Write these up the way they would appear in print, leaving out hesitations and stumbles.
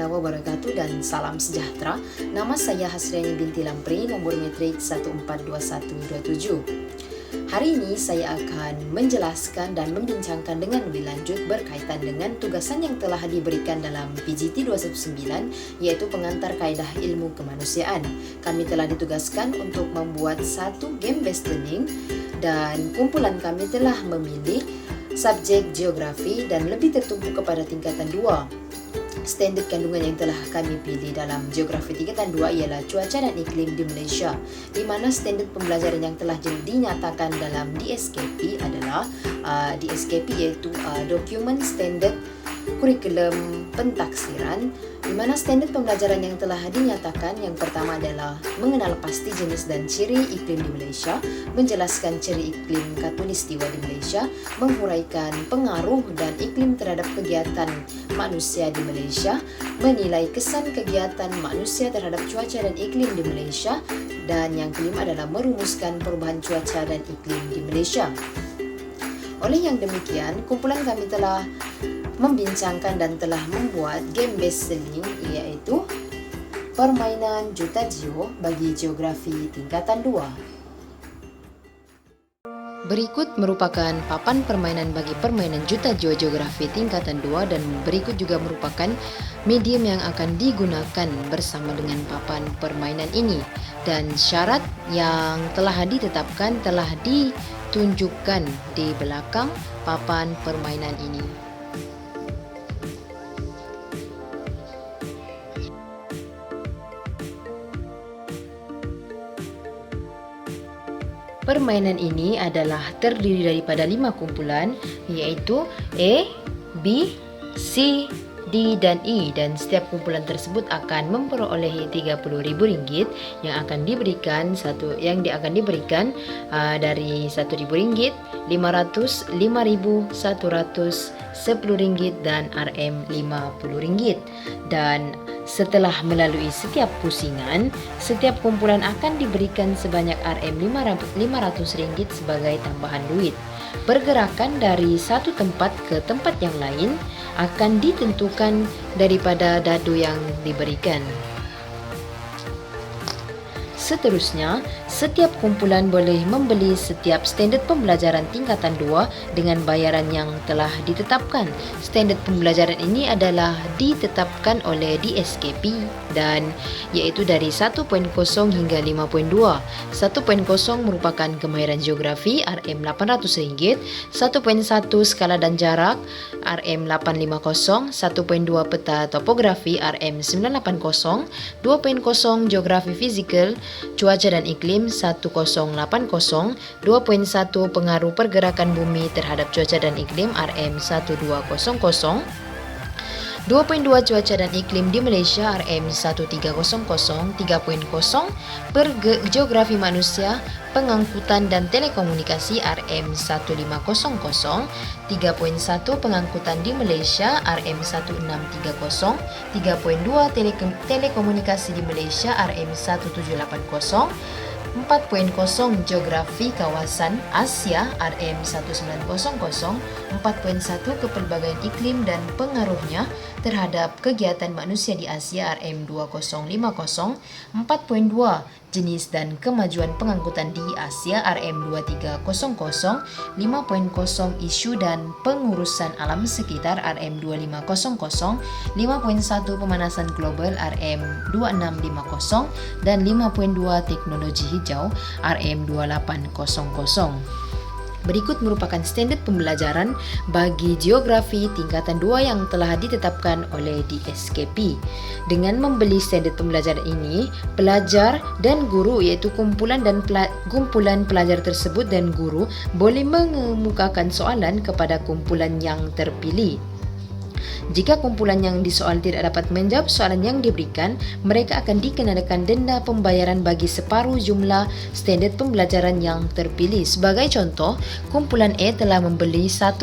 warahmatullahi wabarakatuh dan salam sejahtera. Nama saya Hasriani binti Lampri, nomor metrik 142127. Hari ini saya akan menjelaskan dan membincangkan dengan lebih lanjut berkaitan dengan tugasan yang telah diberikan dalam PGT 219, yaitu pengantar kaedah ilmu kemanusiaan. Kami telah ditugaskan untuk membuat satu game based learning dan kumpulan kami telah memilih subjek geografi dan lebih tertumpu kepada tingkatan 2. Standard kandungan yang telah kami pilih dalam geografi tingkatan 2 ialah cuaca dan iklim di Malaysia, di mana standard pembelajaran yang telah dinyatakan dalam DSKP adalah DSKP iaitu Document Standard Kurikulum Pentaksiran, di mana standard pembelajaran yang telah dinyatakan yang pertama adalah mengenal pasti jenis dan ciri iklim di Malaysia, menjelaskan ciri iklim khatulistiwa di Malaysia, menghuraikan pengaruh dan iklim terhadap kegiatan manusia di Malaysia, menilai kesan kegiatan manusia terhadap cuaca dan iklim di Malaysia, dan yang kelima adalah merumuskan perubahan cuaca dan iklim di Malaysia. Oleh yang demikian, kumpulan kami telah membincangkan dan telah membuat game based learning, yaitu permainan Juta Geo bagi geografi tingkatan 2. Berikut merupakan papan permainan bagi permainan Juta Geo geografi tingkatan 2 dan berikut juga merupakan medium yang akan digunakan bersama dengan papan permainan ini, dan syarat yang telah ditetapkan telah ditunjukkan di belakang papan permainan ini. Permainan ini adalah terdiri daripada 5 kumpulan, yaitu A, B, C, D dan E, dan setiap kumpulan tersebut akan memperolehi RM30.000 yang akan diberikan dari RM1.000, RM500, RM5.000, RM100, RM10 dan RM50. Dan setelah melalui setiap pusingan, setiap kumpulan akan diberikan sebanyak RM500 sebagai tambahan duit. Pergerakan dari satu tempat ke tempat yang lain akan ditentukan daripada dadu yang diberikan. Seterusnya, setiap kumpulan boleh membeli setiap standard pembelajaran tingkatan 2 dengan bayaran yang telah ditetapkan. Standard pembelajaran ini adalah ditetapkan oleh DSKP dan iaitu dari 1.0 hingga 5.2. 1.0 merupakan kemahiran geografi RM800, 1.1 skala dan jarak RM850, 1.2 peta topografi RM980, 2.0 geografi fizikal, cuaca dan iklim 1080, 2.1 pengaruh pergerakan bumi terhadap cuaca dan iklim RM1200, 2.2 cuaca dan iklim di Malaysia RM1300, 3.0 geografi manusia, pengangkutan dan telekomunikasi RM1500, 3.1 pengangkutan di Malaysia RM1630, 3.2 telekomunikasi di Malaysia RM1780, 4.0 geografi kawasan Asia RM1900, 4.1 kepelbagaian iklim dan pengaruhnya terhadap kegiatan manusia di Asia RM2050, 4.2 jenis dan kemajuan pengangkutan di Asia RM2300, 5.0 isu dan pengurusan alam sekitar RM2500, 5.1 pemanasan global RM2650 dan 5.2 teknologi hijau RM2800. Berikut merupakan standard pembelajaran bagi geografi tingkatan 2 yang telah ditetapkan oleh DSKP. Dengan membeli standard pembelajaran ini, pelajar dan guru, iaitu kumpulan pelajar tersebut dan guru, boleh mengemukakan soalan kepada kumpulan yang terpilih. Jika kumpulan yang disoal tidak dapat menjawab soalan yang diberikan, mereka akan dikenakan denda pembayaran bagi separuh jumlah standard pembelajaran yang terpilih. Sebagai contoh, kumpulan E telah membeli 1.1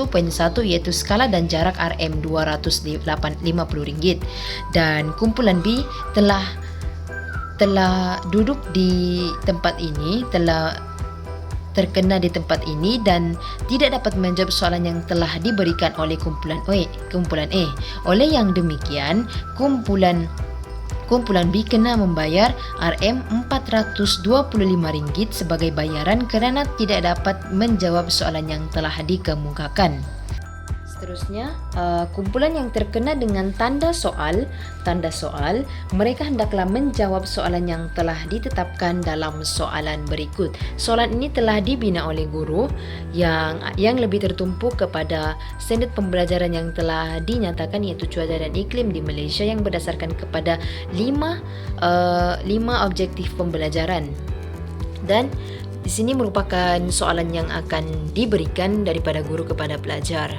iaitu skala dan jarak RM250 dan kumpulan B telah duduk di tempat ini, telah terkena di tempat ini dan tidak dapat menjawab soalan yang telah diberikan oleh kumpulan E. Oleh yang demikian, kumpulan B kena membayar Rm425 sebagai bayaran kerana tidak dapat menjawab soalan yang telah dikemukakan. Seterusnya, kumpulan yang terkena dengan tanda soal, mereka hendaklah menjawab soalan yang telah ditetapkan dalam soalan berikut. Soalan ini telah dibina oleh guru yang lebih tertumpu kepada standard pembelajaran yang telah dinyatakan, iaitu cuaca dan iklim di Malaysia, yang berdasarkan kepada 5 objektif pembelajaran. Dan di sini merupakan soalan yang akan diberikan daripada guru kepada pelajar.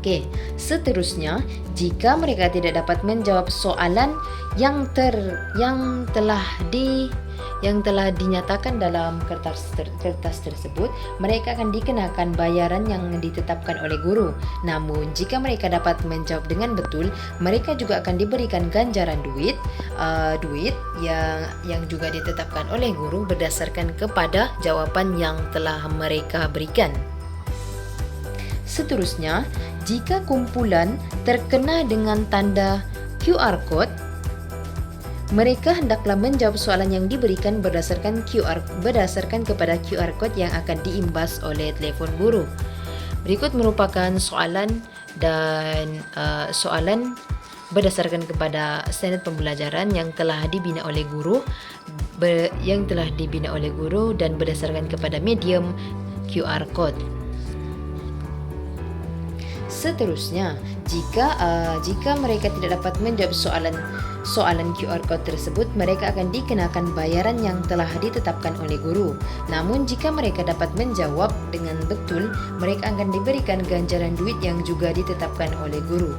Okey, seterusnya, jika mereka tidak dapat menjawab soalan yang telah dinyatakan dalam kertas tersebut, mereka akan dikenakan bayaran yang ditetapkan oleh guru. Namun, jika mereka dapat menjawab dengan betul, mereka juga akan diberikan ganjaran duit yang juga ditetapkan oleh guru berdasarkan kepada jawapan yang telah mereka berikan. Seterusnya, jika kumpulan terkena dengan tanda QR code, mereka hendaklah menjawab soalan yang diberikan berdasarkan kepada QR code yang akan diimbas oleh telefon guru. Berikut merupakan soalan berdasarkan kepada standard pembelajaran yang telah dibina oleh guru dan berdasarkan kepada medium QR code. Seterusnya, jika mereka tidak dapat menjawab soalan QR code tersebut, mereka akan dikenakan bayaran yang telah ditetapkan oleh guru. Namun, jika mereka dapat menjawab dengan betul, mereka akan diberikan ganjaran duit yang juga ditetapkan oleh guru.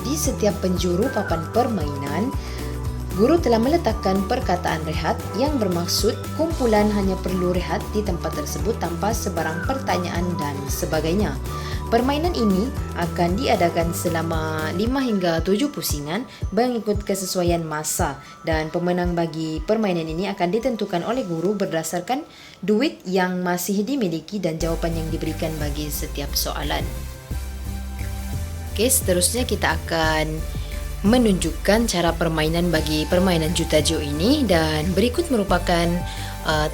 Di setiap penjuru papan permainan, guru telah meletakkan perkataan rehat yang bermaksud kumpulan hanya perlu rehat di tempat tersebut tanpa sebarang pertanyaan dan sebagainya. Permainan ini akan diadakan selama 5 hingga 7 pusingan mengikut kesesuaian masa, dan pemenang bagi permainan ini akan ditentukan oleh guru berdasarkan duit yang masih dimiliki dan jawapan yang diberikan bagi setiap soalan. Okey, seterusnya kita akan menunjukkan cara permainan bagi permainan Juta Jo ini, dan berikut merupakan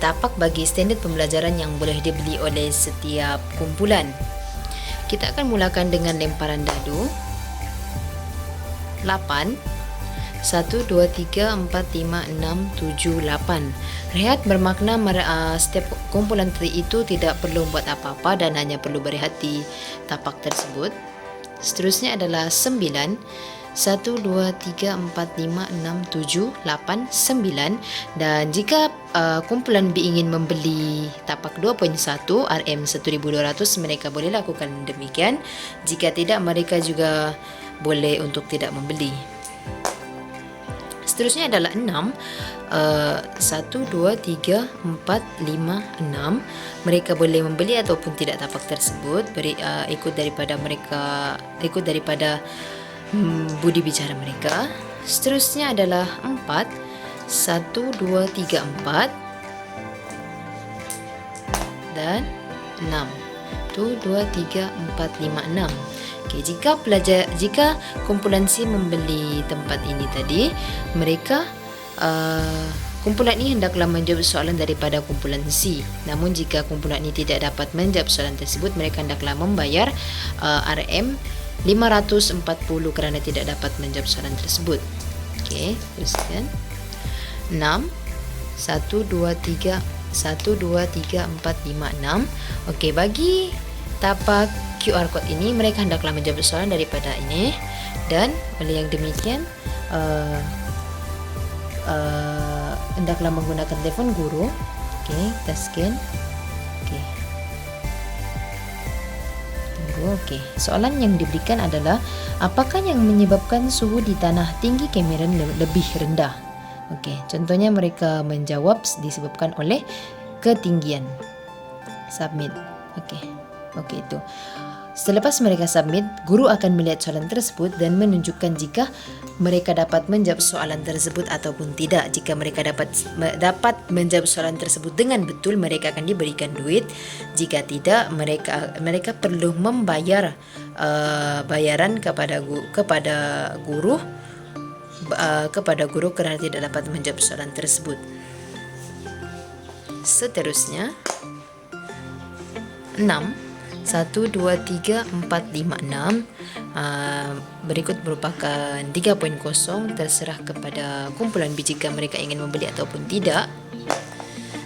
tapak bagi standard pembelajaran yang boleh dibeli oleh setiap kumpulan. Kita akan mulakan dengan lemparan dadu 8 1, 2, 3, 4, 5, 6, 7, 8. Rehat bermakna setiap kumpulan itu tidak perlu buat apa-apa dan hanya perlu berehat di tapak tersebut. Seterusnya adalah 9 1, 2, 3, 4, 5, 6, 7, 8, 9. Dan jika kumpulan B ingin membeli tapak 2.1 RM1,200, mereka boleh lakukan demikian. Jika tidak, mereka juga boleh untuk tidak membeli. Seterusnya adalah 6 1, 2, 3, 4, 5, 6. Mereka boleh membeli ataupun tidak tapak tersebut, ikut daripada budi bicara mereka. Seterusnya adalah 4 1, 2, 3, 4 dan 6 1, 2, 3, 4, 5, 6. Okey, jika kumpulan C membeli tempat ini tadi, mereka kumpulan ini hendaklah menjawab soalan daripada kumpulan C. Namun jika kumpulan ini tidak dapat menjawab soalan tersebut, mereka hendaklah membayar RM540 kerana tidak dapat menjawab soalan tersebut. Okey, teruskan. 6 1, 2, 3 1, 2, 3, 4, 5, 6. Okey, bagi tapak QR code ini, mereka hendaklah menjawab soalan daripada ini, dan oleh yang demikian hendaklah menggunakan telefon guru. Okey, kita scan. Okey. Okey, soalan yang diberikan adalah apakah yang menyebabkan suhu di tanah tinggi Cameron lebih rendah? Okey, contohnya mereka menjawab disebabkan oleh ketinggian. Submit. Okey. Okey, itu. Selepas mereka submit, guru akan melihat soalan tersebut dan menunjukkan jika mereka dapat menjawab soalan tersebut ataupun tidak. Jika mereka dapat menjawab soalan tersebut dengan betul, mereka akan diberikan duit. Jika tidak, mereka perlu membayar bayaran kepada guru kerana tidak dapat menjawab soalan tersebut. Seterusnya 6, 1, 2, 3, 4, 5, 6. Berikut merupakan 3.0, terserah kepada kumpulan B jika mereka ingin membeli ataupun tidak.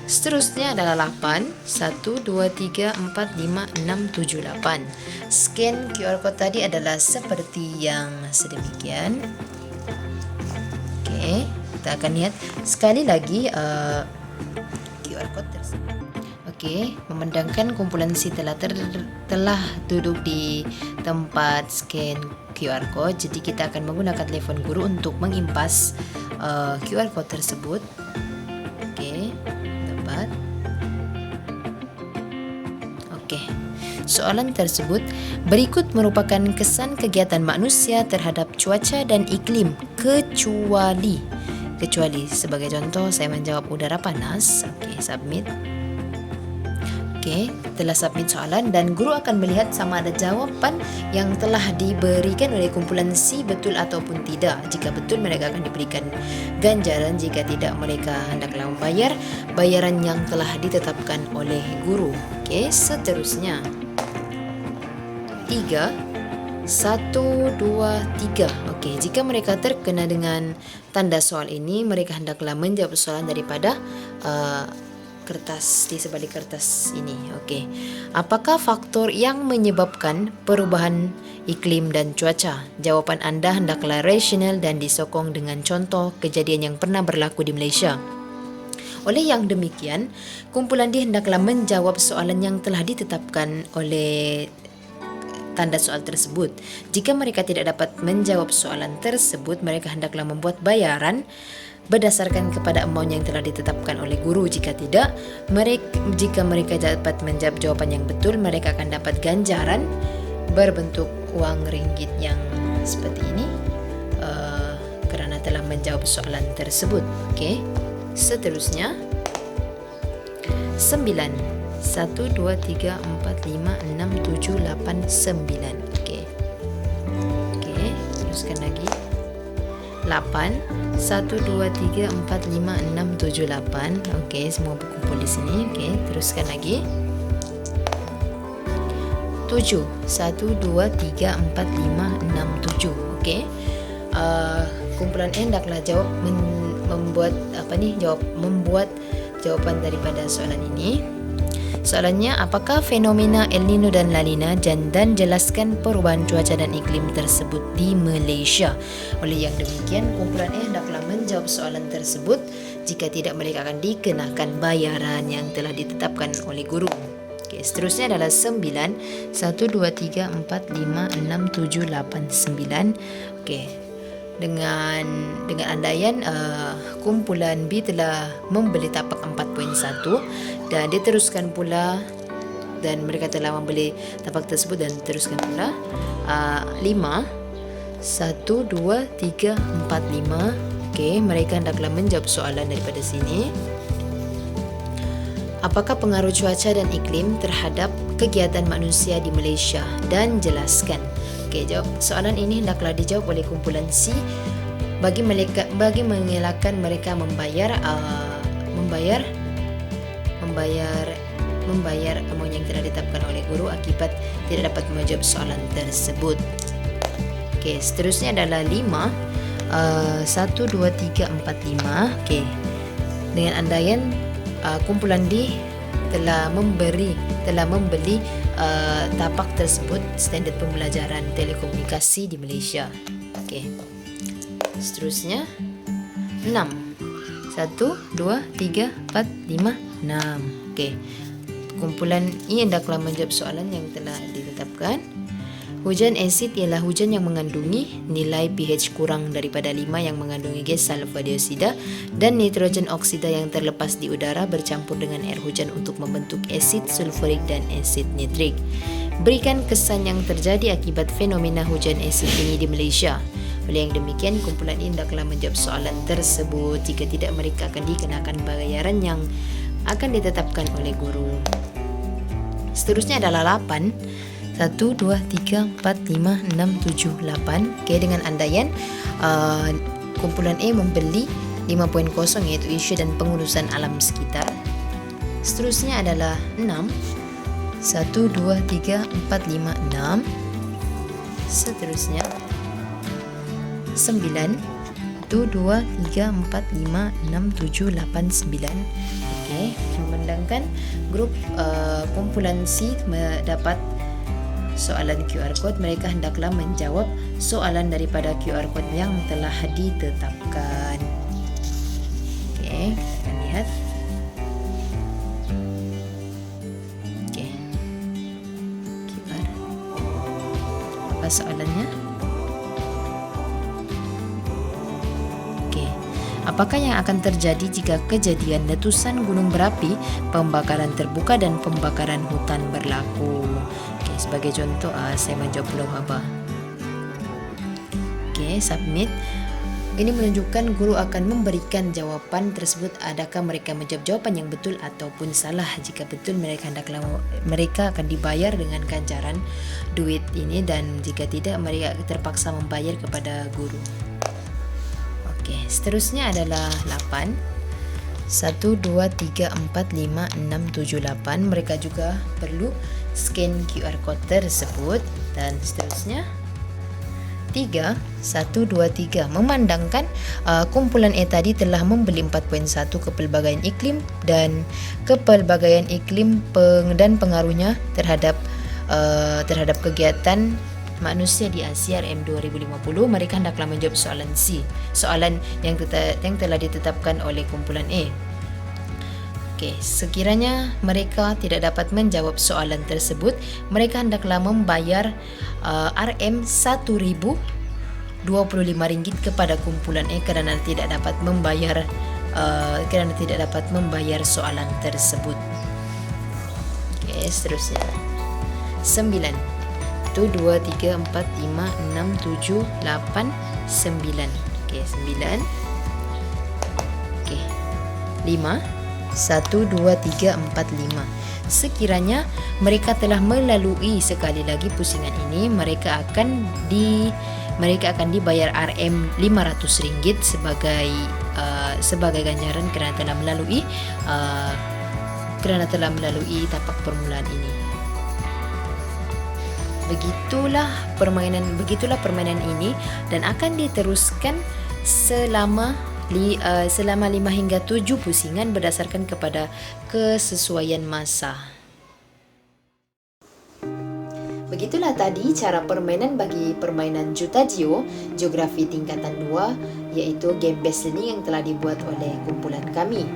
Seterusnya adalah 8, 1, 2, 3, 4, 5, 6, 7, 8. Scan QR code tadi adalah seperti yang sedemikian. Okey, kita akan lihat sekali lagi QR code tersebut. Okey, memandangkan kumpulan C telah duduk di tempat scan QR code, jadi kita akan menggunakan telefon guru untuk mengimpas QR code tersebut. Okey, dapat. Okey, soalan tersebut berikut merupakan kesan kegiatan manusia terhadap cuaca dan iklim kecuali sebagai contoh saya menjawab udara panas. Okey, submit. Okey, telah submit soalan dan guru akan melihat sama ada jawapan yang telah diberikan oleh kumpulan C betul ataupun tidak. Jika betul, mereka akan diberikan ganjaran. Jika tidak, mereka hendaklah membayar bayaran yang telah ditetapkan oleh guru. Okey, seterusnya 3, 1, 2, 3. Okey, jika mereka terkena dengan tanda soal ini, mereka hendaklah menjawab soalan daripada kertas di sebalik kertas ini. Okey. Apakah faktor yang menyebabkan perubahan iklim dan cuaca? Jawapan anda hendaklah rasional dan disokong dengan contoh kejadian yang pernah berlaku di Malaysia. Oleh yang demikian, kumpulan D hendaklah menjawab soalan yang telah ditetapkan oleh tanda soal tersebut. Jika mereka tidak dapat menjawab soalan tersebut, mereka hendaklah membuat bayaran berdasarkan kepada amount yang telah ditetapkan oleh guru. Jika tidak, jika mereka dapat menjawab jawapan yang betul, mereka akan dapat ganjaran berbentuk wang ringgit yang seperti ini kerana telah menjawab soalan tersebut. Okey, seterusnya 9, 1, 2, 3, 4, 5, 6, 7, 8, 9. Okey, teruskan lagi 8, 1, 2, 3, 4, 5, 6, 7, 8. Okey, semua berkumpul di sini. Okey, teruskan lagi 7, 1, 2, 3, 4, 5, 6, 7. Okey, kumpulan N hendaklah membuat jawapan daripada soalan ini. Soalannya, apakah fenomena El Nino dan La Nina dan jelaskan perubahan cuaca dan iklim tersebut di Malaysia. Oleh yang demikian, kumpulan A hendaklah menjawab soalan tersebut. Jika tidak, mereka akan dikenakan bayaran yang telah ditetapkan oleh guru. Okey, seterusnya adalah 9, 1, 2, 3, 4, 5, 6, 7, 8, 9. Okey, dengan andaian kumpulan B telah membeli tapak 4.1 dan diteruskan pula, dan mereka telah membeli tapak tersebut dan teruskan pula 5, 1, 2, 3, 4, 5. Okey, mereka hendaklah menjawab soalan daripada sini. Apakah pengaruh cuaca dan iklim terhadap kegiatan manusia di Malaysia dan jelaskan. Okey, soalan ini hendaklah dijawab oleh kumpulan C bagi mengelakkan mereka membayar amount yang telah ditetapkan oleh guru akibat tidak dapat menjawab soalan tersebut. Okey, seterusnya adalah 5, 1, 2, 3, 4, 5. Okey, dengan andaian kumpulan D telah membeli tapak tersebut standard pembelajaran telekomunikasi di Malaysia. Okey, seterusnya 6, 1, 2, 3, 4, 5, 6. Okey, kumpulan ini hendaklah menjawab soalan yang telah ditetapkan. Hujan asid ialah hujan yang mengandungi nilai pH kurang daripada 5 yang mengandungi gas sulfur dioksida dan nitrogen oksida yang terlepas di udara bercampur dengan air hujan untuk membentuk asid sulfurik dan asid nitrik. berikan kesan yang terjadi akibat fenomena hujan asid ini di Malaysia. Oleh yang demikian, kumpulan ini hendaklah menjawab soalan tersebut. Jika tidak, mereka akan dikenakan bayaran yang akan ditetapkan oleh guru. Seterusnya adalah 8. 1, 2, 3, 4, 5, 6, 7, 8. Okay, dengan andaian kumpulan A membeli 5.0 iaitu isu dan pengurusan alam sekitar. Seterusnya adalah 6. 1, 2, 3, 4, 5, 6. Seterusnya 9. 1, 2, 3, 4, 5, 6, 7, 8, 9. Okey, memandangkan grup kumpulan C mendapat soalan QR code, mereka hendaklah menjawab soalan daripada QR code yang telah ditetapkan. Okey, kita akan lihat. Okey. QR. Apa soalannya? Okey. Apakah yang akan terjadi jika kejadian letusan gunung berapi, pembakaran terbuka dan pembakaran hutan berlaku? Okey, sebagai contoh saya menjawab Pulau Haba. Okey, submit. Ini menunjukkan guru akan memberikan jawapan tersebut, adakah mereka menjawab jawapan yang betul ataupun salah. Jika betul, mereka akan dibayar dengan ganjaran duit ini, dan jika tidak, mereka terpaksa membayar kepada guru. Okey, seterusnya adalah 8. 1, 2, 3, 4, 5, 6, 7, 8. Mereka juga perlu scan QR code tersebut. Dan seterusnya 3. 1, 2, 3. Memandangkan kumpulan A tadi telah membeli 4.1 kepelbagaian iklim, dan kepelbagaian iklim dan pengaruhnya terhadap kegiatan manusia di Asia RM 2050. Mereka hendaklah menjawab soalan C, soalan yang telah ditetapkan oleh kumpulan A. Okey, sekiranya mereka tidak dapat menjawab soalan tersebut, mereka hendaklah membayar RM 1,025 kepada kumpulan A kerana tidak dapat membayar soalan tersebut. Okey, seterusnya 9. 1, 2, 3, 4, 5, 6, 7, 8, 9. Okey, 9. Okey, 5. 1, 2, 3, 4, 5. Sekiranya mereka telah melalui sekali lagi pusingan ini, mereka akan dibayar RM 500 ringgit sebagai ganjaran kerana telah melalui tapak permulaan ini. Begitulah permainan ini, dan akan diteruskan selama 5 hingga 7 pusingan berdasarkan kepada kesesuaian masa. Begitulah tadi cara permainan bagi permainan Juta Geo Geografi tingkatan 2, iaitu game based learning yang telah dibuat oleh kumpulan kami.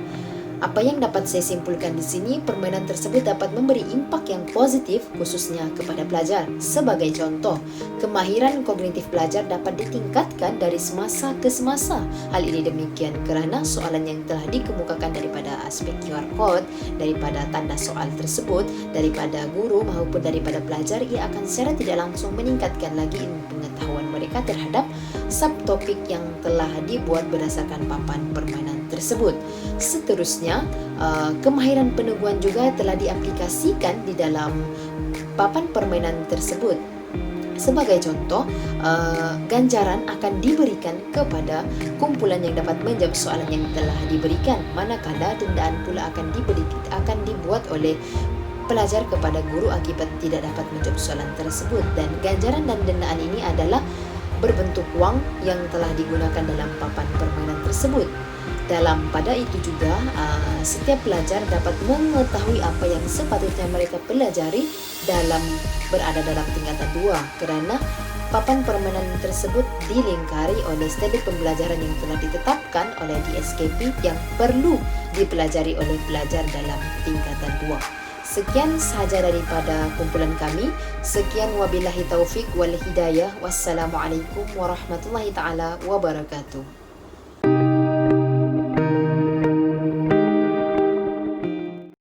Apa yang dapat saya simpulkan di sini, permainan tersebut dapat memberi impak yang positif khususnya kepada pelajar. Sebagai contoh, kemahiran kognitif pelajar dapat ditingkatkan dari semasa ke semasa. Hal ini demikian kerana soalan yang telah dikemukakan daripada aspek QR code, daripada tanda soal tersebut, daripada guru maupun daripada pelajar, ia akan secara tidak langsung meningkatkan lagi pengetahuan mereka terhadap subtopik yang telah dibuat berdasarkan papan permainan tersebut. Seterusnya, kemahiran peneguhan juga telah diaplikasikan di dalam papan permainan tersebut. Sebagai contoh, ganjaran akan diberikan kepada kumpulan yang dapat menjawab soalan yang telah diberikan, manakala dendaan pula akan dibuat oleh pelajar kepada guru akibat tidak dapat menjawab soalan tersebut. Dan ganjaran dan dendaan ini adalah berbentuk wang yang telah digunakan dalam papan permainan tersebut. Pada itu juga, setiap pelajar dapat mengetahui apa yang sepatutnya mereka pelajari berada dalam tingkatan 2, kerana papan permainan tersebut dilingkari oleh standard pembelajaran yang telah ditetapkan oleh DSKP yang perlu dipelajari oleh pelajar dalam tingkatan 2. Sekian sahaja daripada kumpulan kami. Sekian wabillahi taufik wal hidayah. Wassalamualaikum warahmatullahi taala wabarakatuh.